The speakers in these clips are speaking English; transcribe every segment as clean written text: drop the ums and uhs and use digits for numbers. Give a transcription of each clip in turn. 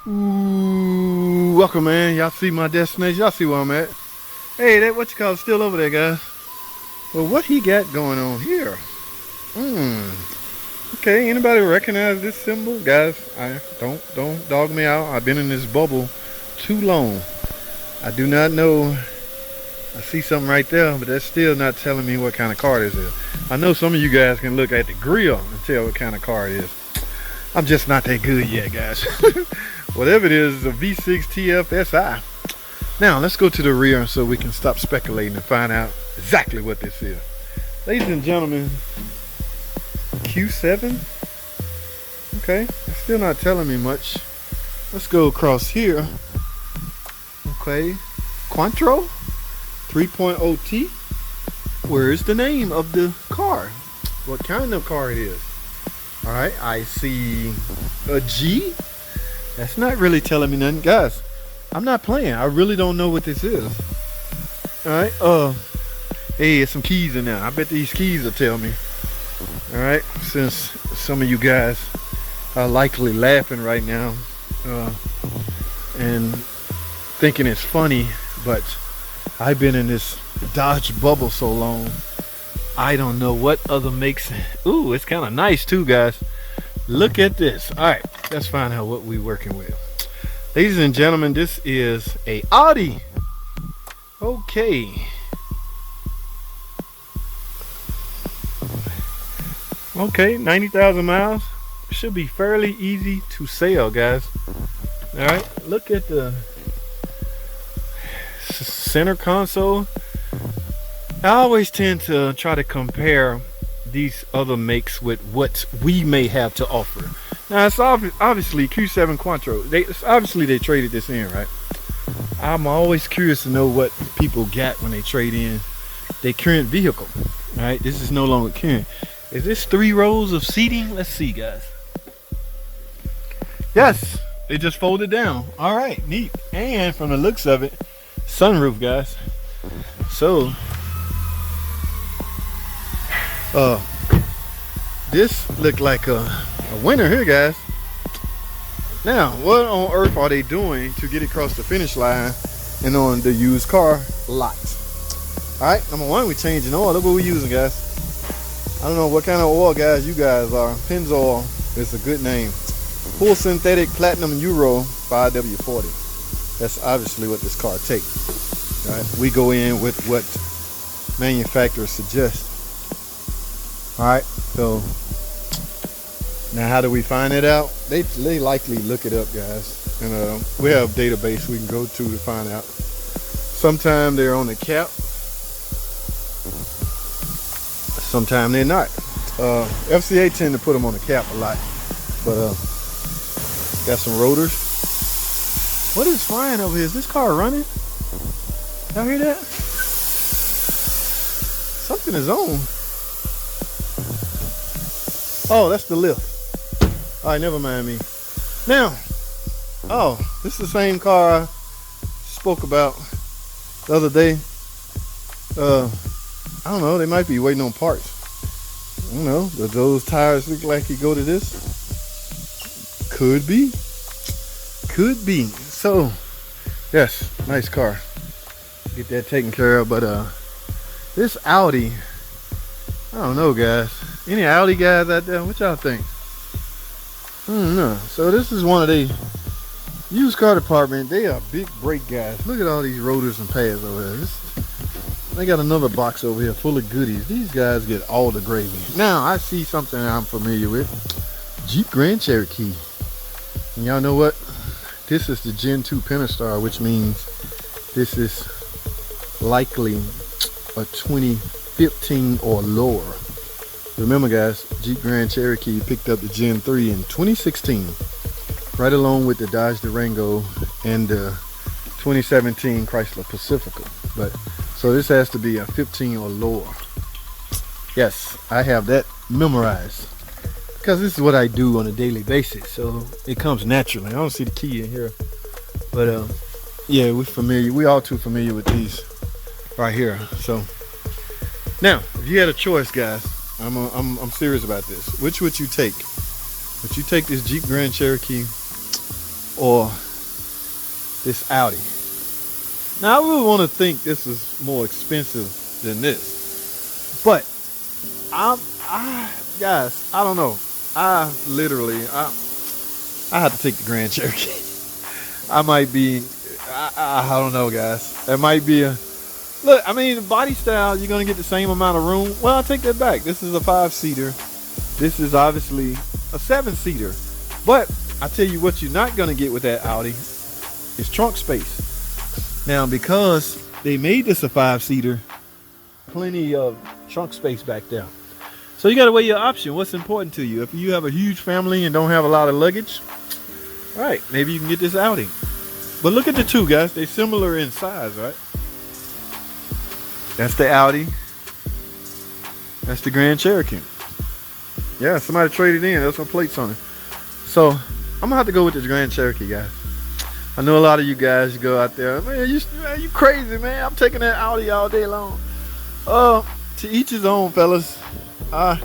Ooh, welcome, man. Y'all see my destination? Y'all see where I'm at? Hey, that what you call still over there, guys. Well, what he got going on here? Okay, anybody recognize this symbol? Guys, I don't dog me out. I've been in this bubble too long. I do not know. I see something right there, but that's still not telling me what kind of car this is. I know some of you guys can look at the grill and tell what kind of car it is. I'm just not that good yet, guys. Whatever it is, a V6 TFSI. Now, let's go to the rear so we can stop speculating and find out exactly what this is. Ladies and gentlemen, Q7? Okay, it's still not telling me much. Let's go across here. Okay, Quattro 3.0T. Where is the name of the car? What kind of car it is? All right, I see a G. That's not really telling me nothing, guys. I'm not playing. I really don't know what this is. All right. Hey, there's some keys in there. I bet these keys will tell me. All right. Since some of you guys are likely laughing right now and thinking it's funny, but I've been in this Dodge bubble so long, I don't know what other makes. Ooh, it's kind of nice too, guys. Look at this. All right, let's find out what we're working with. Ladies and gentlemen, this is a Audi. Okay. Okay, 90,000 miles. Should be fairly easy to sell, guys. All right, look at the center console. I always tend to try to compare these other makes with what we may have to offer. Now, it's obviously Q7 Quattro. Obviously they traded this in, right? I'm always curious to know what people got when they trade in their current vehicle. All right, this is no longer current. Is this 3 rows of seating? Let's see, guys. Yes, they just folded down. All right, neat. And from the looks of it, sunroof, guys. So this looked like a winner here, guys. Now, what on earth are they doing to get across the finish line and on the used car lot? All right, number one, we're changing oil. Look what we're using, guys. I don't know what kind of oil, guys, you guys are. Pennzoil is a good name. Full synthetic platinum Euro 5W40. That's obviously what this car takes. All right, we go in with what manufacturers suggest. All right, so now how do we find it out? They likely look it up, guys, and we have a database we can go to find out. Sometimes they're on the cap, sometimes they're not. FCA tend to put them on the cap a lot, but got some rotors. What is flying over here? Is this car running? Y'all hear that? Something is on. Oh, that's the lift. All right, never mind me. Now, oh, this is the same car I spoke about the other day. I don't know, they might be waiting on parts. I don't know, does those tires look like you go to this? Could be. Could be. So, yes, nice car. Get that taken care of, but this Audi, I don't know, guys. Any Audi guys out there? What y'all think? I don't know. So this is one of the used car department. They are big brake guys. Look at all these rotors and pads over there. They got another box over here full of goodies. These guys get all the gravy. Now I see something I'm familiar with. Jeep Grand Cherokee. And y'all know what? This is the Gen 2 Pentastar, which means this is likely a 2015 or lower. Remember, guys, Jeep Grand Cherokee picked up the Gen 3 in 2016, right along with the Dodge Durango and the 2017 Chrysler Pacifica. But so this has to be a 15 or lower. Yes, I have that memorized because this is what I do on a daily basis, so it comes naturally. I don't see the key in here, but yeah, we're familiar. We all too familiar with these right here. So now, if you had a choice, guys, I'm serious about this. Which would you take? Would you take this Jeep Grand Cherokee or this Audi. Now I really want to think this is more expensive than this, but guys, I don't know. I have to take the Grand Cherokee. I might be, I don't know, guys. It might be a, look, I mean, the body style, you're going to get the same amount of room. Well, I take that back. This is a 5-seater. This is obviously a 7-seater. But I tell you what you're not going to get with that Audi is trunk space. Now, because they made this a 5-seater, plenty of trunk space back there. So you got to weigh your option. What's important to you? If you have a huge family and don't have a lot of luggage, all right, maybe you can get this Audi. But look at the two, guys. They're similar in size, right? That's the Audi. That's the Grand Cherokee. Yeah, somebody traded in. There's some plates on it. So I'm gonna have to go with this Grand Cherokee, guys. I know a lot of you guys go out there, man, you crazy, man. I'm taking that Audi all day long. To each his own, fellas. I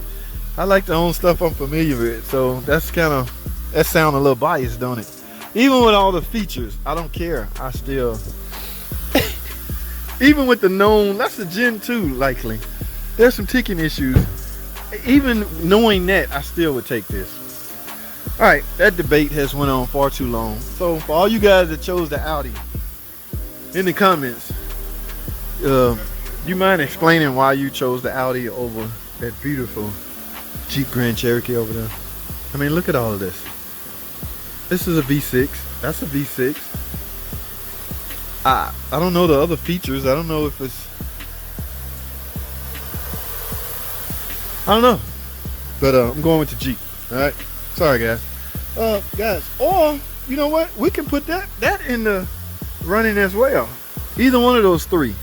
like to own stuff I'm familiar with, so that's kind of, that sound a little biased, don't it? Even with all the features, I don't care. I still, even with the known, that's the Gen 2 likely. There's some ticking issues. Even knowing that, I still would take this. All right, that debate has went on far too long. So for all you guys that chose the Audi, in the comments, you mind explaining why you chose the Audi over that beautiful Jeep Grand Cherokee over there? I mean, look at all of this. This is a V6. That's a V6. I don't know the other features. I don't know if it's, I don't know. But I'm going with the Jeep. All right. Sorry, guys. Guys, or you know what? We can put that in the running as well. Either one of those three.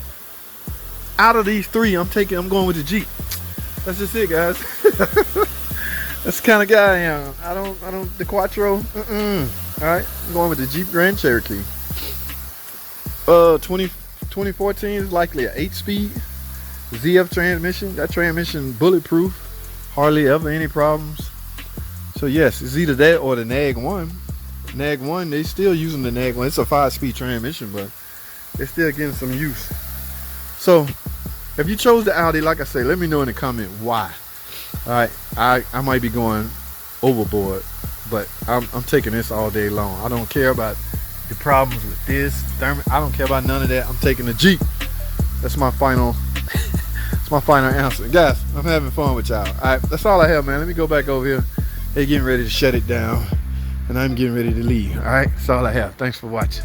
Out of these three, I'm going with the Jeep. That's just it, guys. That's the kind of guy I am. I don't, the Quattro. All right, I'm going with the Jeep Grand Cherokee. 2014 is likely an 8-speed ZF transmission. That transmission bulletproof, hardly ever any problems. So yes, it's either that or the Nag 1. Nag 1, they still using the Nag 1. It's a 5-speed transmission, but they're still getting some use. So if you chose the Audi, like I say, let me know in the comment why. All right, I might be going overboard, but I'm taking this all day long. I don't care about the problems with this. I don't care about none of that. I'm taking the Jeep. That's my final. That's my final answer, guys. I'm having fun with y'all. All right, that's all I have, man. Let me go back over here. They're getting ready to shut it down, and I'm getting ready to leave. All right, that's all I have. Thanks for watching.